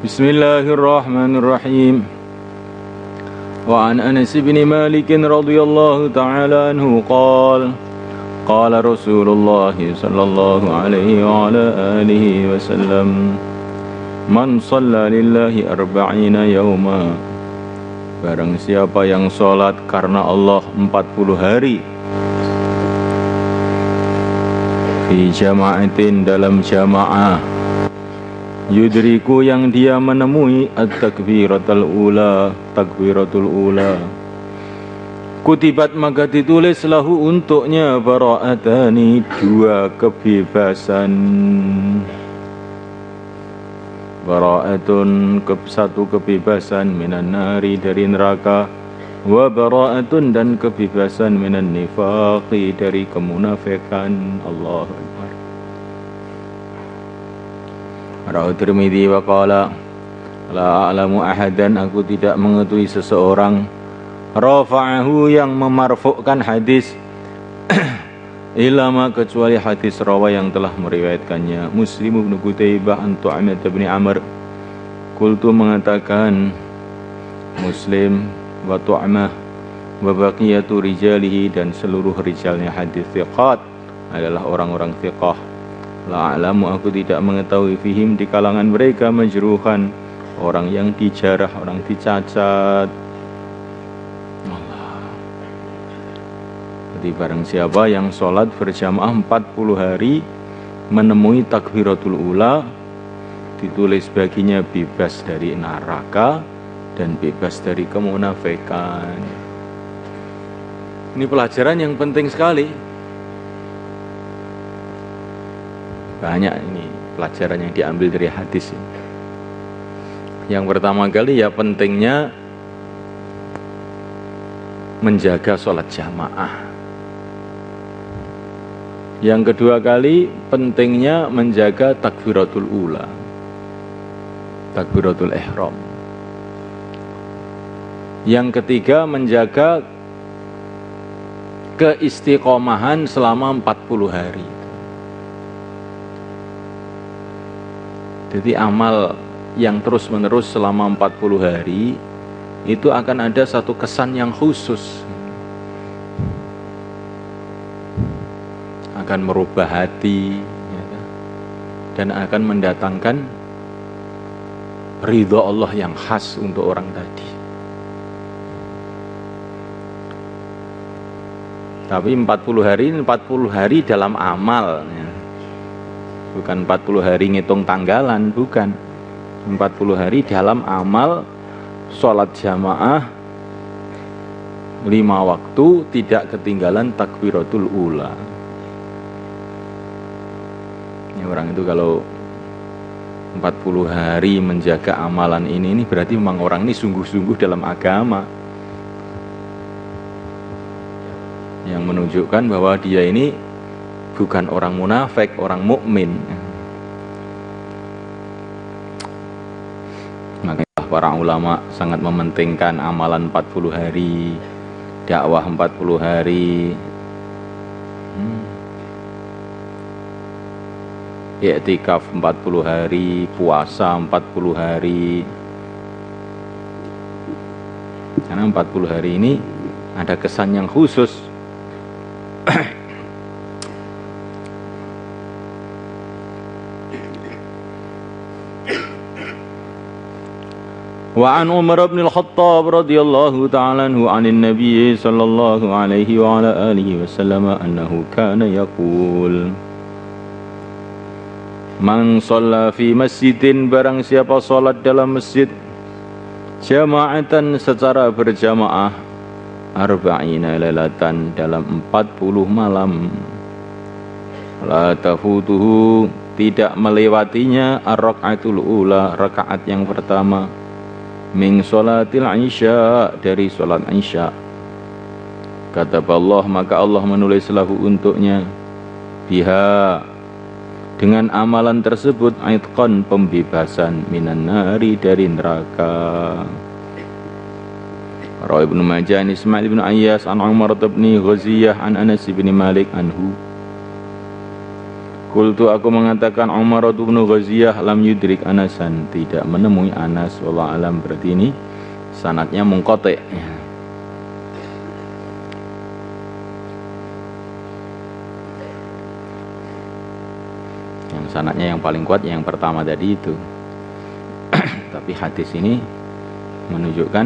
Bismillahirrahmanirrahim. Wa an Anas bin Malik radhiyallahu ta'ala anhu qala Rasulullah sallallahu alaihi wa ala alihi wasallam man shalla lillahi arba'ina yawma, barang siapa yang sholat karena Allah 40 hari, fi jama'atin, dalam jamaah, yudriku, yang dia menemui at-takbiratul ula, takbiratul ula, kutibat, maka ditulis lahu untuknya bara'atani, 2 kebebasan, bara'atun, 1 kebebasan, minan nari, dari neraka, wa bara'atun, dan kebebasan, minan nifaqi, dari kemunafikan. Allahu Akbar. Rawi Tirmidzi wa qala la a'lamu ahadan, aku tidak mengetahui seseorang, rafa'ahu, yang memarfu'kan hadis, ilama, kecuali hadis rawa yang telah meriwayatkannya Muslim bin Qutaibah an Tu'amah bin Amr. Qultu, mengatakan Muslim, wa Tu'amah wa baqiyatu rijalihi, dan seluruh rijalnya hadis thiqat adalah orang-orang thiqah. La a'lamu, aku tidak mengetahui fihim, di kalangan mereka, majruhan, orang yang dijarah, orang dicacat. Allah. Jadi barang siapa yang sholat berjamaah 40 hari menemui takbiratul ula, ditulis baginya bebas dari neraka dan bebas dari kemunafikan. Ini pelajaran yang penting sekali. Banyak ini pelajaran yang diambil dari hadis ini. Yang pertama kali ya pentingnya menjaga sholat jamaah. Yang kedua kali pentingnya menjaga takbiratul ula, takbiratul ihram. Yang ketiga menjaga keistiqomahan selama 40 hari. Jadi amal yang terus-menerus selama 40 hari itu akan ada satu kesan yang khusus, akan merubah hati, ya, dan akan mendatangkan ridho Allah yang khas untuk orang tadi. Tapi 40 hari dalam amal, ya. Bukan 40 hari ngitung tanggalan, bukan. 40 hari dalam amal sholat jamaah 5 waktu, tidak ketinggalan takbiratul ula. Ya, orang itu kalau 40 hari menjaga amalan ini berarti memang orang ini sungguh-sungguh dalam agama, yang menunjukkan bahwa dia ini bukan orang munafik, orang mukmin. Makanya para ulama sangat mementingkan amalan 40 hari, dakwah 40 hari, i'tikaf 40 hari, puasa 40 hari. Karena 40 hari ini ada kesan yang khusus. Wa an Umar bin Al-Khattab radhiyallahu ta'ala anhu 'anil Nabi sallallahu alaihi wa ala alihi wasallam annahu kana yaqul, man shalla fi masjidin, barang siapa salat dalam masjid, jama'atan, secara berjamaah, arba'ina lailatan, dalam 40 malam, la tafutuhu, tidak melewatinya, ar-raka'atul ula, rakaat yang pertama, min sholatil isya, dari sholat isya, kata Allah, maka Allah menulis lahu untuknya, biha, dengan amalan tersebut, aitqan, pembebasan, minan nari, dari neraka. Rawi Ibnu Majah an Ismail bin Ayyas an Umar bin Ghaziyah an Anas bin Malik anhu Qultu aku mengatakan Umar bin Ghaziyah lam yudrik Anasan, tidak menemui Anas. Wallahu alam, berarti ini sanadnya munqati'. Yang sanadnya yang paling kuat yang pertama tadi itu. Tapi hadis ini menunjukkan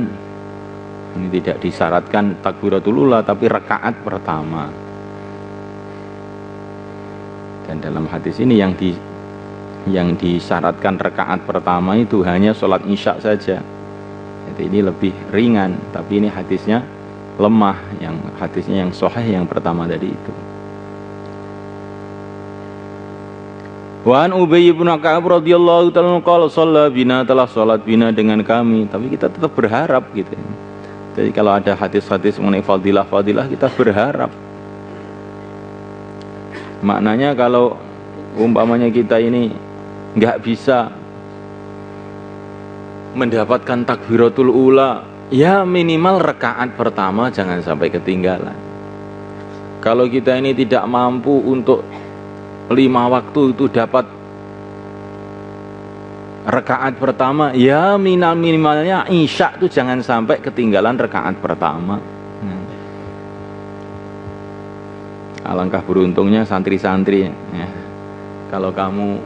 ini tidak disyaratkan takbiratul ula tapi rakaat pertama. Dan dalam hadis ini yang disyaratkan rakaat pertama itu hanya sholat isya saja. Jadi ini lebih ringan, tapi ini hadisnya lemah. Yang hadisnya yang sahih yang pertama tadi itu. Wa an Ubay bin Ka'ab radhiyallahu ta'ala qala shalla bina, telah salat bina dengan kami, tapi kita tetap berharap gitu. Jadi kalau ada hadis-hadis mengenai fadilah kita berharap. Maknanya kalau umpamanya kita ini enggak bisa mendapatkan takbiratul ula, ya minimal rakaat pertama jangan sampai ketinggalan. Kalau kita ini tidak mampu untuk 5 waktu itu dapat rakaat pertama, ya minimalnya isya itu jangan sampai ketinggalan rakaat pertama. Alangkah beruntungnya santri-santri ya. Kalau kamu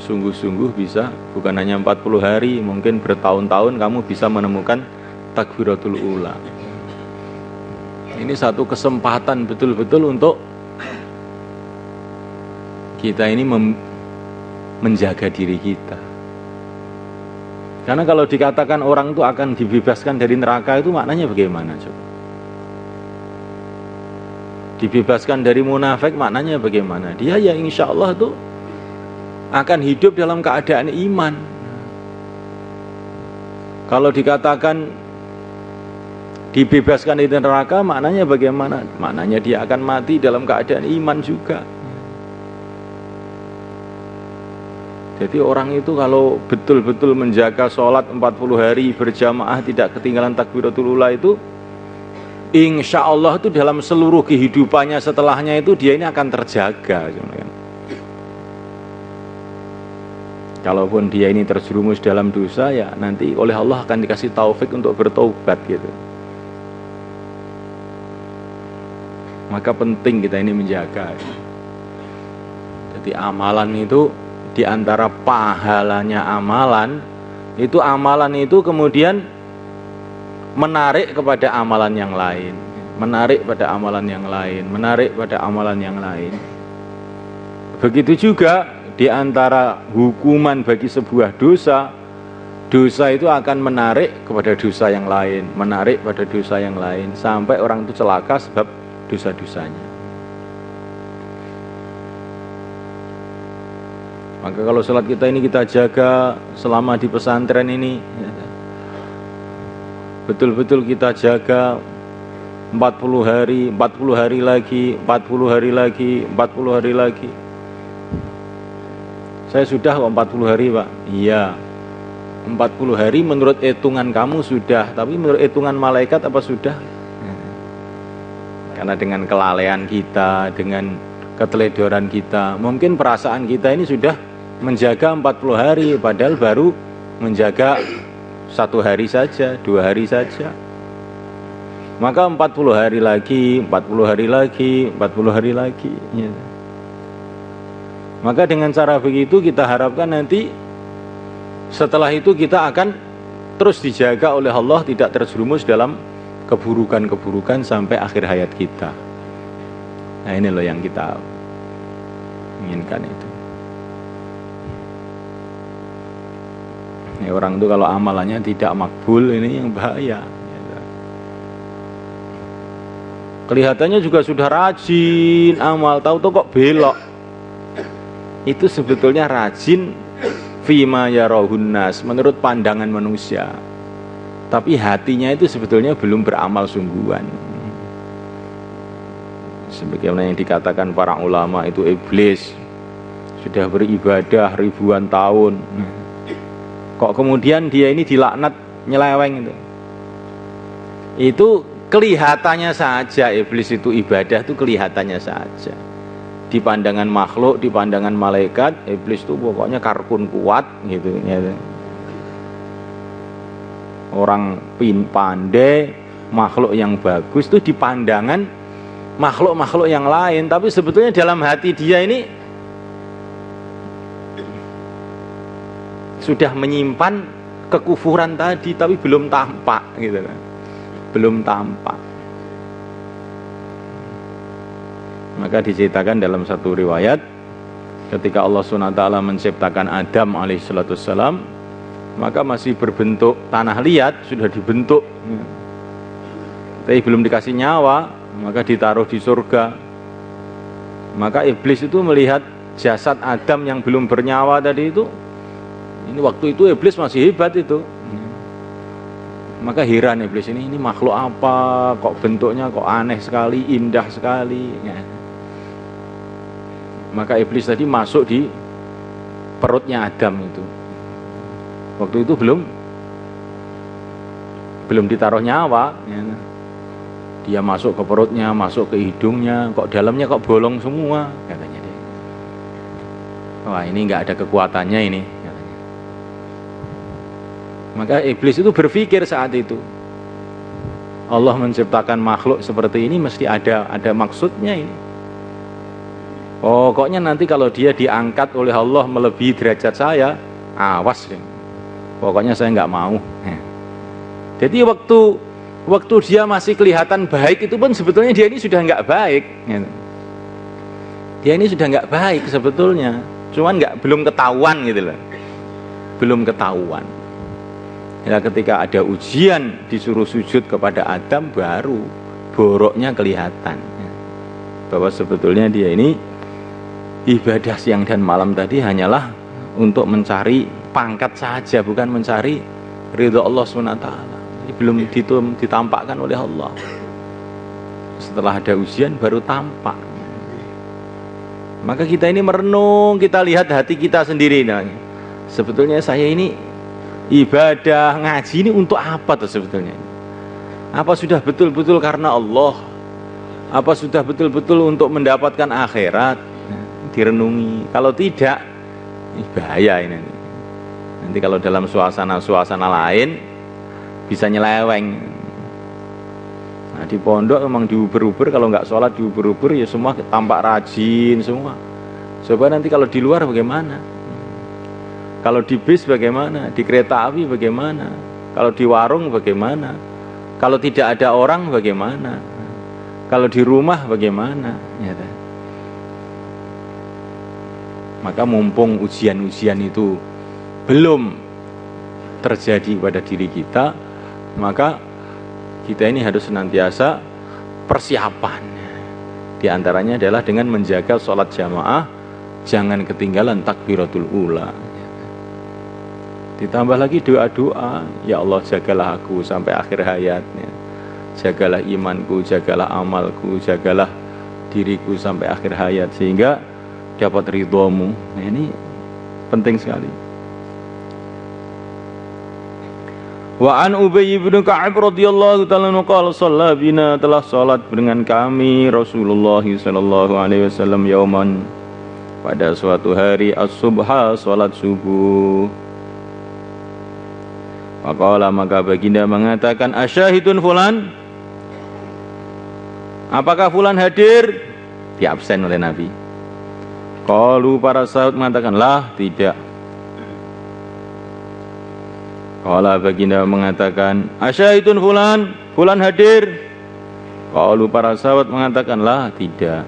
sungguh-sungguh bisa, bukan hanya 40 hari, mungkin bertahun-tahun kamu bisa menemukan takbiratul ula. Ini satu kesempatan betul-betul untuk kita ini menjaga diri kita. Karena kalau dikatakan orang itu akan dibebaskan dari neraka, itu maknanya bagaimana coba? Dibebaskan dari munafik maknanya bagaimana? Dia ya insya Allah tuh akan hidup dalam keadaan iman. Kalau dikatakan dibebaskan dari neraka maknanya bagaimana? Maknanya dia akan mati dalam keadaan iman juga. Jadi orang itu kalau betul-betul menjaga sholat 40 hari berjamaah tidak ketinggalan takbiratul ula itu, insya Allah itu dalam seluruh kehidupannya setelahnya itu dia ini akan terjaga. Kalaupun dia ini terjerumus dalam dosa, ya nanti oleh Allah akan dikasih taufik untuk bertaubat gitu. Maka penting kita ini menjaga. Jadi amalan itu, di antara pahalanya amalan itu kemudian menarik kepada amalan yang lain, menarik pada amalan yang lain, menarik pada amalan yang lain. Begitu juga di antara hukuman bagi sebuah dosa, dosa itu akan menarik kepada dosa yang lain, menarik pada dosa yang lain, sampai orang itu celaka sebab dosa-dosanya. Maka kalau sholat kita ini kita jaga selama di pesantren ini, betul-betul kita jaga 40 hari, 40 hari lagi, 40 hari lagi, 40 hari lagi. Saya sudah kok 40 hari Pak. Iya, 40 hari menurut hitungan kamu sudah, tapi menurut hitungan malaikat apa sudah? Karena dengan kelalaian kita, dengan keteledoran kita, mungkin perasaan kita ini sudah menjaga 40 hari, padahal baru menjaga 1 hari saja, 2 hari saja. Maka 40 hari lagi, 40 hari lagi, 40 hari lagi ya. Maka dengan cara begitu kita harapkan nanti setelah itu kita akan terus dijaga oleh Allah, tidak terjerumus dalam keburukan-keburukan sampai akhir hayat kita. Nah ini loh yang kita inginkan itu. Ini orang itu kalau amalannya tidak makbul, ini yang bahaya. Kelihatannya juga sudah rajin amal, tahu-tahu kok belok. Itu sebetulnya rajin fima yarahun nas, menurut pandangan manusia. Tapi hatinya itu sebetulnya belum beramal sungguhan. Sebagaimana yang dikatakan para ulama itu iblis sudah beribadah ribuan tahun. Kok kemudian dia ini dilaknat nyeleweng itu. Itu kelihatannya saja iblis itu ibadah itu kelihatannya saja. Di pandangan makhluk, di pandangan malaikat, iblis itu pokoknya karkun kuat gitu ya. Orang pandai, makhluk yang bagus itu di pandangan makhluk-makhluk yang lain, tapi sebetulnya dalam hati dia ini sudah menyimpan kekufuran tadi, tapi belum tampak gitu kan. Belum tampak. Maka diceritakan dalam satu riwayat ketika Allah SWT menciptakan Adam alaihissalam, maka masih berbentuk tanah liat, sudah dibentuk tapi belum dikasih nyawa, maka ditaruh di surga. Maka iblis itu melihat jasad Adam yang belum bernyawa tadi itu. Ini waktu itu iblis masih hebat itu. Maka heran iblis ini makhluk apa, kok bentuknya kok aneh sekali, indah sekali ya. Maka iblis tadi masuk di perutnya Adam itu. Waktu itu belum ditaruh nyawa ya. Dia masuk ke perutnya, masuk ke hidungnya, kok dalamnya kok bolong semua katanya dia. Wah, ini nggak ada kekuatannya ini. Maka iblis itu berpikir saat itu, Allah menciptakan makhluk seperti ini mesti ada maksudnya ini. Pokoknya nanti kalau dia diangkat oleh Allah melebihi derajat saya, awas ya. Pokoknya saya nggak mau. Jadi waktu dia masih kelihatan baik itu pun sebetulnya dia ini sudah nggak baik. Dia ini sudah nggak baik sebetulnya, cuman belum ketahuan gitu loh, belum ketahuan. Ya, ketika ada ujian disuruh sujud kepada Adam, baru boroknya kelihatan bahwa sebetulnya dia ini ibadah siang dan malam tadi hanyalah untuk mencari pangkat saja, bukan mencari ridho Allah SWT. Belum ditampakkan oleh Allah. Setelah ada ujian baru tampak. Maka kita ini merenung, kita lihat hati kita sendiri. Nah, sebetulnya saya ini ibadah ngaji ini untuk apa tuh sebetulnya? Apa sudah betul-betul karena Allah? Apa sudah betul-betul untuk mendapatkan akhirat? Direnungi. Kalau tidak, bahaya ini. Nanti kalau dalam suasana lain bisa nyeleweng. Nah, di pondok memang diuber-uber, kalau nggak sholat diuber-uber ya semua tampak rajin semua. Coba nanti kalau di luar bagaimana? Kalau di bis bagaimana? Di kereta api bagaimana? Kalau di warung bagaimana? Kalau tidak ada orang bagaimana? Kalau di rumah bagaimana? Ya, maka mumpung ujian-ujian itu belum terjadi pada diri kita, maka kita ini harus senantiasa persiapan. Di antaranya adalah dengan menjaga sholat jamaah, jangan ketinggalan takbiratul ula. Ditambah lagi doa-doa, ya Allah jagalah aku sampai akhir hayatnya, jagalah imanku, jagalah amalku, jagalah diriku sampai akhir hayat sehingga dapat ridhomu. Nah, ini penting sekali. Wa an Ubay bin Ka'ab radhiyallahu ta'ala anhu qala shalla bina, telah salat dengan kami Rasulullah sallallahu alaihi wasallam yauman, pada suatu hari as-subha, salat subuh. Faqala, maka baginda mengatakan, asyahidun fulan, apakah fulan hadir? Diabsen oleh Nabi. Qalu, para sahabat mengatakan, lah, tidak. Qala, baginda mengatakan, asyahidun fulan, fulan hadir? Qalu, para sahabat mengatakan, lah, tidak.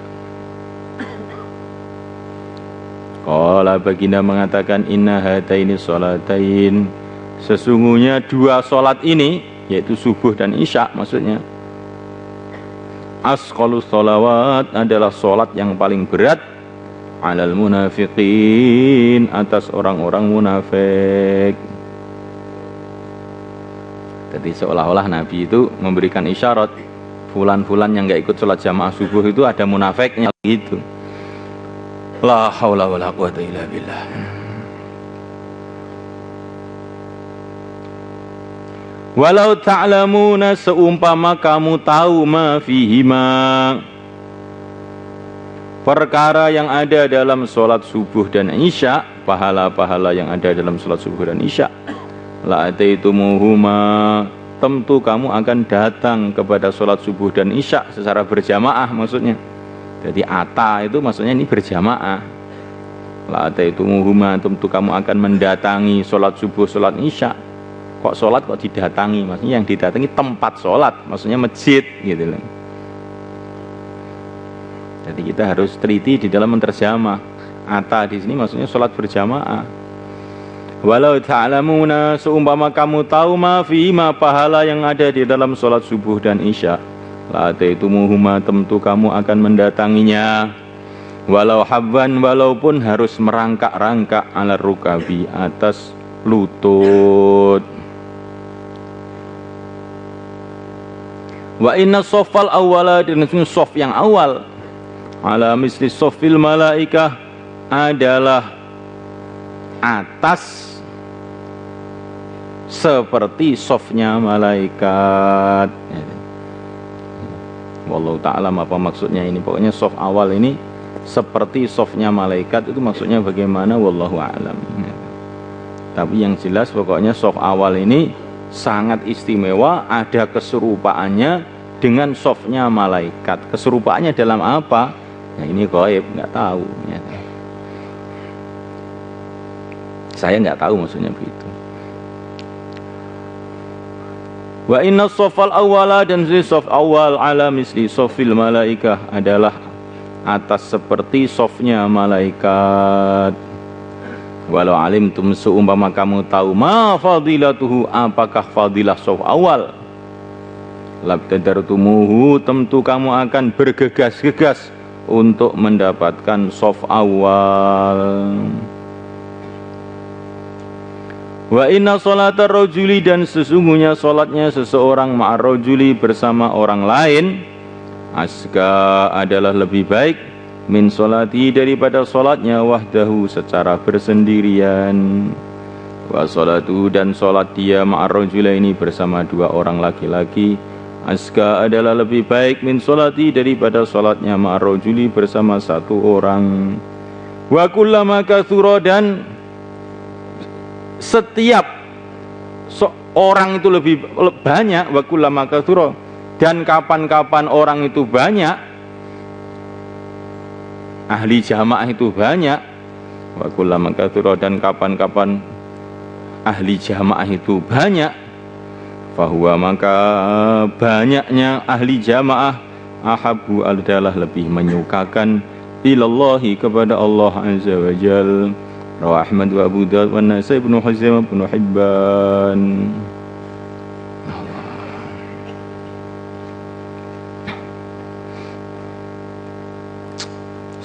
Qala, baginda mengatakan, inna hataini sholatain, sesungguhnya dua sholat ini, yaitu subuh dan isya maksudnya, asqalus sholawat, adalah sholat yang paling berat, alal munafiqin, atas orang-orang munafik. Jadi seolah-olah Nabi itu memberikan isyarat, fulan-fulan yang gak ikut sholat jamaah subuh itu ada munafiknya gitu. La haula wala quwata illa billah. Walau ta'lamuna, seumpama kamu tahu, ma fihima, perkara yang ada dalam sholat subuh dan isya, pahala-pahala yang ada dalam sholat subuh dan isya, la ataitumuhuma, tentu kamu akan datang kepada sholat subuh dan isya secara berjamaah maksudnya. Jadi ata itu maksudnya ini berjamaah. La ataitumuhuma, tentu kamu akan mendatangi sholat subuh, sholat isya. Kok sholat kok didatangi? Maksudnya yang didatangi tempat sholat, maksudnya masjid gitu loh. Jadi kita harus teliti di dalam menterjemah. Ata di sini maksudnya sholat berjamaah. Walau ta'lamuna, seumpama kamu tahu ma fi ma, pahala yang ada di dalam sholat subuh dan isya, la taitumuhuma, tentu kamu akan mendatanginya. Walau habban, walaupun harus merangkak-rangkak, ala rukabi, atas lutut. Wa inna soffal awwala, dan sof yang awal, ala misli soffil malaikah, adalah atas seperti sofnya malaikat. Wallahu ta'ala apa maksudnya ini. Pokoknya sof awal ini seperti sofnya malaikat, itu maksudnya bagaimana, wallahu a'lam. Tapi yang jelas pokoknya sof awal ini sangat istimewa, ada keserupaannya dengan sofnya malaikat. Keserupaannya dalam apa? Ya ini gaib, nggak tahu. Ya. Saya nggak tahu maksudnya begitu. Wa inna sofal awwala, dan sof awal, ala misli sofil malaikah, adalah atas seperti sofnya malaikat. Walau alimtum, seumpama kamu tahu, ma fadilatuhu, apakah fadilah sof awal, labtadartumuhu, tentu kamu akan bergegas-gegas untuk mendapatkan sof awal. Wa inna sholatar rajuli, dan sesungguhnya sholatnya seseorang ma'ar rajuli, bersama orang lain, azka, adalah lebih baik, min sholati, daripada sholatnya wahdahu, secara bersendirian. Wa sholatu, dan sholat dia ma'ar rajuli ini bersama dua orang laki-laki, azka, adalah lebih baik, min sholati, daripada sholatnya ma'ar rajuli bersama satu orang. Wa kullama katsura, dan setiap orang itu lebih banyak, wa kullama katsura, dan kapan-kapan orang itu banyak, ahli jamaah itu banyak, wa kullama katsura, dan kapan-kapan ahli jamaah itu banyak, fahuwa, maka banyaknya ahli jamaah, ahabbu, adalah lebih menyukakan, ilallahi, kepada Allah azza wa jalla. Rawa Ahmad wa Abu Dawud wa Nasai ibn Huzaimah ibn Hibban.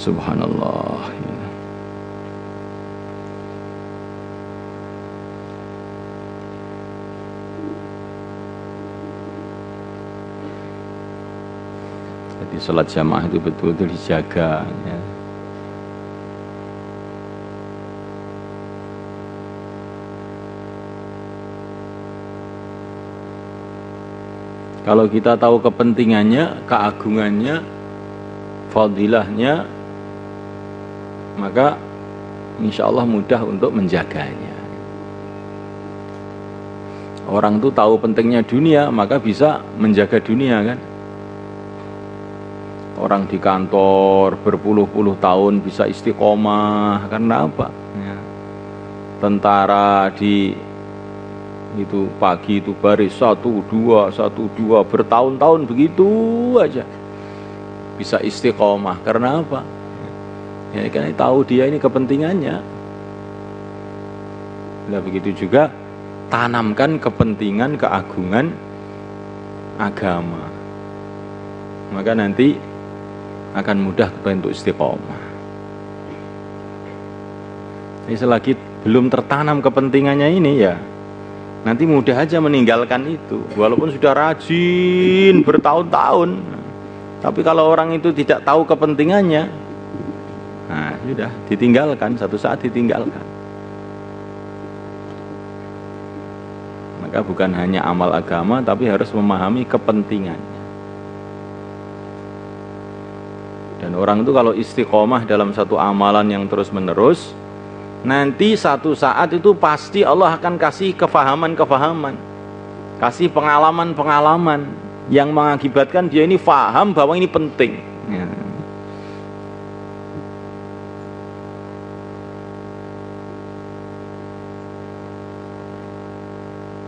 Subhanallah. Jadi sholat jamaah itu betul-betul dijaga, ya. Kalau kita tahu kepentingannya, keagungannya, fadilahnya, maka insya Allah mudah untuk menjaganya. Orang itu tahu pentingnya dunia, maka bisa menjaga dunia, kan? Orang di kantor berpuluh-puluh tahun bisa istiqomah, karena apa? Ya. Tentara di itu pagi itu baris 1-2 bertahun-tahun begitu aja bisa istiqomah, karena apa? Ya, karena tahu dia ini kepentingannya. Nah begitu juga tanamkan kepentingan, keagungan agama, maka nanti akan mudah untuk istiqomah. Jadi selagi belum tertanam kepentingannya ini, ya nanti mudah aja meninggalkan itu, walaupun sudah rajin bertahun-tahun. Tapi kalau orang itu tidak tahu kepentingannya, nah sudah ditinggalkan, satu saat ditinggalkan. Maka bukan hanya amal agama, tapi harus memahami kepentingannya. Dan orang itu kalau istiqomah dalam satu amalan yang terus menerus, nanti satu saat itu pasti Allah akan kasih kefahaman-kefahaman, kasih pengalaman-pengalaman yang mengakibatkan dia ini faham bahwa ini penting. Ya.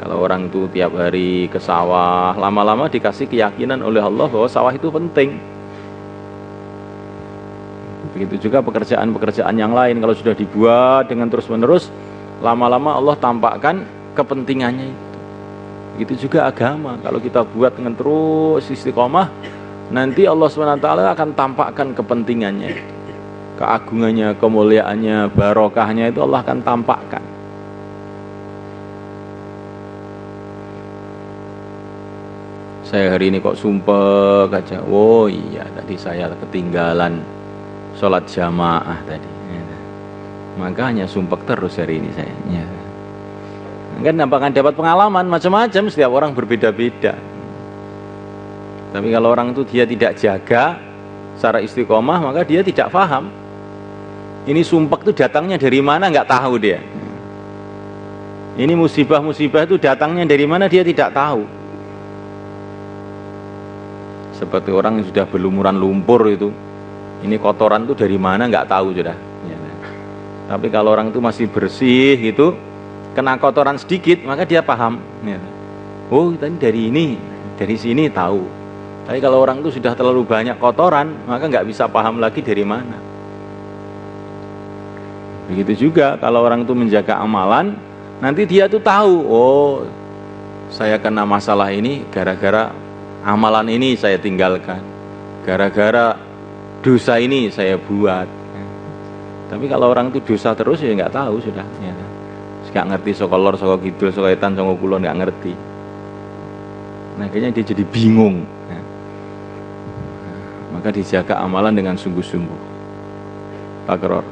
Kalau orang itu tiap hari ke sawah, lama-lama dikasih keyakinan oleh Allah bahwa sawah itu penting. Begitu juga pekerjaan-pekerjaan yang lain, kalau sudah dibuat dengan terus-menerus, lama-lama Allah tampakkan kepentingannya itu. Begitu juga agama, kalau kita buat dengan terus istiqomah, nanti Allah SWT akan tampakkan kepentingannya itu. Keagungannya, kemuliaannya, barokahnya itu Allah akan tampakkan. Saya hari ini kok sumpah aja, oh iya tadi saya ketinggalan sholat jamaah tadi, makanya sumpek terus hari ini saya. Kan akan dapat pengalaman macam-macam, setiap orang berbeda-beda. Tapi kalau orang itu dia tidak jaga secara istiqomah, maka dia tidak paham. Ini sumpek itu datangnya dari mana, nggak tahu dia. Ini musibah-musibah itu datangnya dari mana, dia tidak tahu. Seperti orang yang sudah berlumuran lumpur itu, ini kotoran itu dari mana nggak tahu sudah. Ya. Tapi kalau orang itu masih bersih gitu, kena kotoran sedikit maka dia paham. Ya. Oh tadi dari sini tahu. Tapi kalau orang itu sudah terlalu banyak kotoran maka nggak bisa paham lagi dari mana. Begitu juga kalau orang itu menjaga amalan, nanti dia tuh tahu. Oh saya kena masalah ini gara-gara amalan ini saya tinggalkan, gara-gara dosa ini saya buat. Tapi kalau orang itu dosa terus ya nggak tahu sudah. Ya. Nggak ngerti sokolor, sokol kidul, sokoletan, sokol kulon, nggak ngerti. Nah akhirnya dia jadi bingung. Ya. Maka dijaga amalan dengan sungguh-sungguh. Takror.